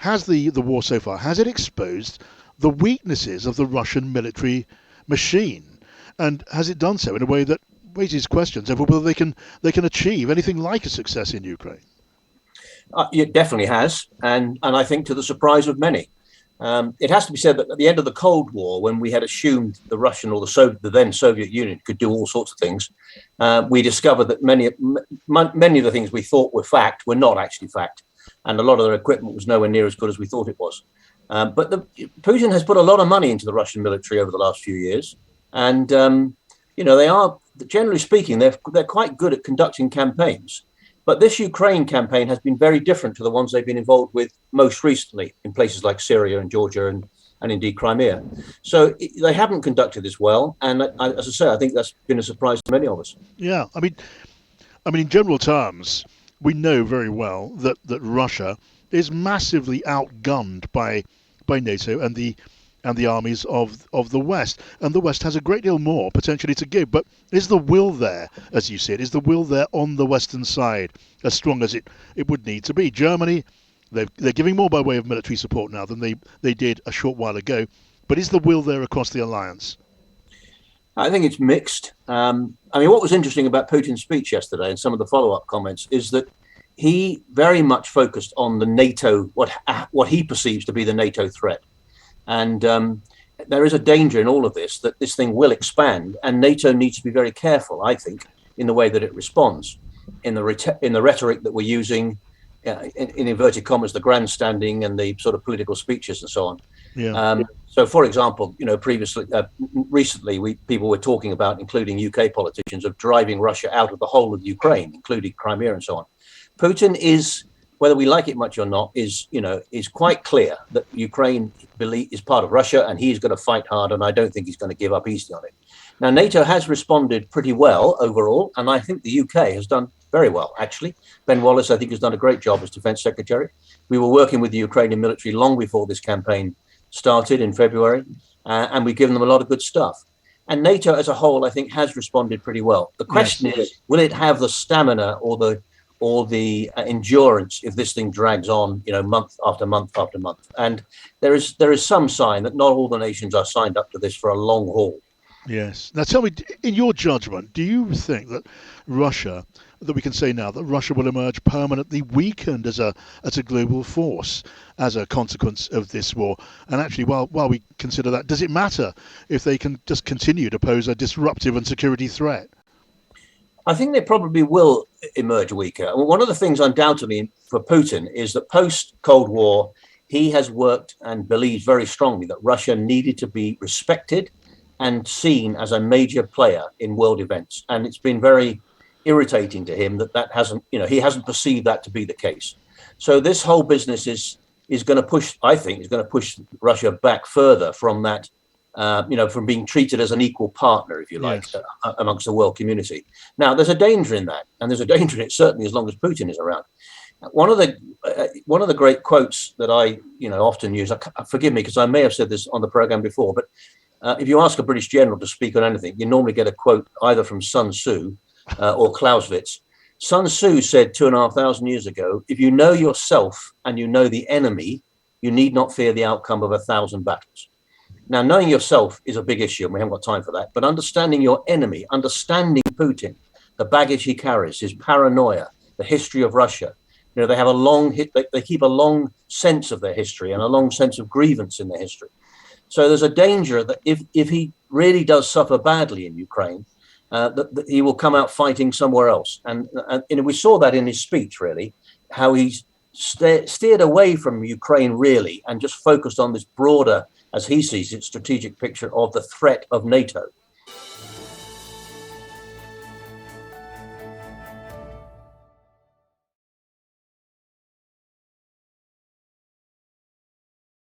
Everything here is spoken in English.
has the war so far, has it exposed the weaknesses of the Russian military machine? And has it done so in a way that raises questions over whether they can achieve anything like a success in Ukraine? It definitely has, and I think to the surprise of many. It has to be said that at the end of the Cold War, when we had assumed the Russian or the then Soviet Union could do all sorts of things, we discovered that many of the things we thought were fact were not actually fact, and a lot of their equipment was nowhere near as good as we thought it was. But Putin has put a lot of money into the Russian military over the last few years, and they are, generally speaking, they're quite good at conducting campaigns. But this Ukraine campaign has been very different to the ones they've been involved with most recently in places like Syria and Georgia and indeed Crimea. So they haven't conducted this well. And as I say, I think that's been a surprise to many of us. Yeah, I mean, in general terms, we know very well that Russia is massively outgunned by NATO and the armies of the West. And the West has a great deal more potentially to give. But is the will there, as you see it, is the will there on the Western side as strong as it would need to be? Germany, they're giving more by way of military support now than they did a short while ago. But is the will there across the alliance? I think it's mixed. What was interesting about Putin's speech yesterday and some of the follow-up comments is that he very much focused on the NATO, what he perceives to be the NATO threat. And there is a danger in all of this that this thing will expand, and NATO needs to be very careful, I think, in the way that it responds, in the rhetoric that we're using, in inverted commas, the grandstanding and the sort of political speeches and so on. Yeah. So, for example, recently, people were talking about, including UK politicians, of driving Russia out of the whole of Ukraine, including Crimea and so on. Putin is, whether we like it much or not, is quite clear that Ukraine is part of Russia and he's going to fight hard, and I don't think he's going to give up easy on it. Now, NATO has responded pretty well overall, and I think the UK has done very well, actually. Ben Wallace, I think, has done a great job as Defence Secretary. We were working with the Ukrainian military long before this campaign started in February, and we've given them a lot of good stuff. And NATO as a whole, I think, has responded pretty well. The question is, will it have the stamina or the endurance if this thing drags on, month after month after month? And there is some sign that not all the nations are signed up to this for a long haul. Yes. Now tell me, in your judgment, do you think that we can say now that Russia will emerge permanently weakened as a global force as a consequence of this war? And actually, while we consider that, does it matter if they can just continue to pose a disruptive and security threat? I think they probably will emerge weaker. One of the things undoubtedly for Putin is that post-Cold War, he has worked and believes very strongly that Russia needed to be respected and seen as a major player in world events. And it's been very irritating to him that hasn't, he hasn't perceived that to be the case. So this whole business is going to push, I think, is going to push Russia back further from that, from being treated as an equal partner, if you like, yes, amongst the world community. Now, there's a danger in that, and there's a danger in it certainly as long as Putin is around. One of the great quotes that I often use, forgive me because I may have said this on the program before, but if you ask a British general to speak on anything, you normally get a quote either from Sun Tzu or Clausewitz. Sun Tzu said 2,500 years ago, if you know yourself and you know the enemy, you need not fear the outcome of 1,000 battles. Now, knowing yourself is a big issue, and we haven't got time for that, but understanding your enemy, understanding Putin, the baggage he carries, his paranoia, the history of Russia, they have they keep a long sense of their history and a long sense of grievance in their history. So there's a danger that if he really does suffer badly in Ukraine, that he will come out fighting somewhere else. And we saw that in his speech, really, how he's steered away from Ukraine, really, and just focused on this broader, as he sees it, strategic picture of the threat of NATO.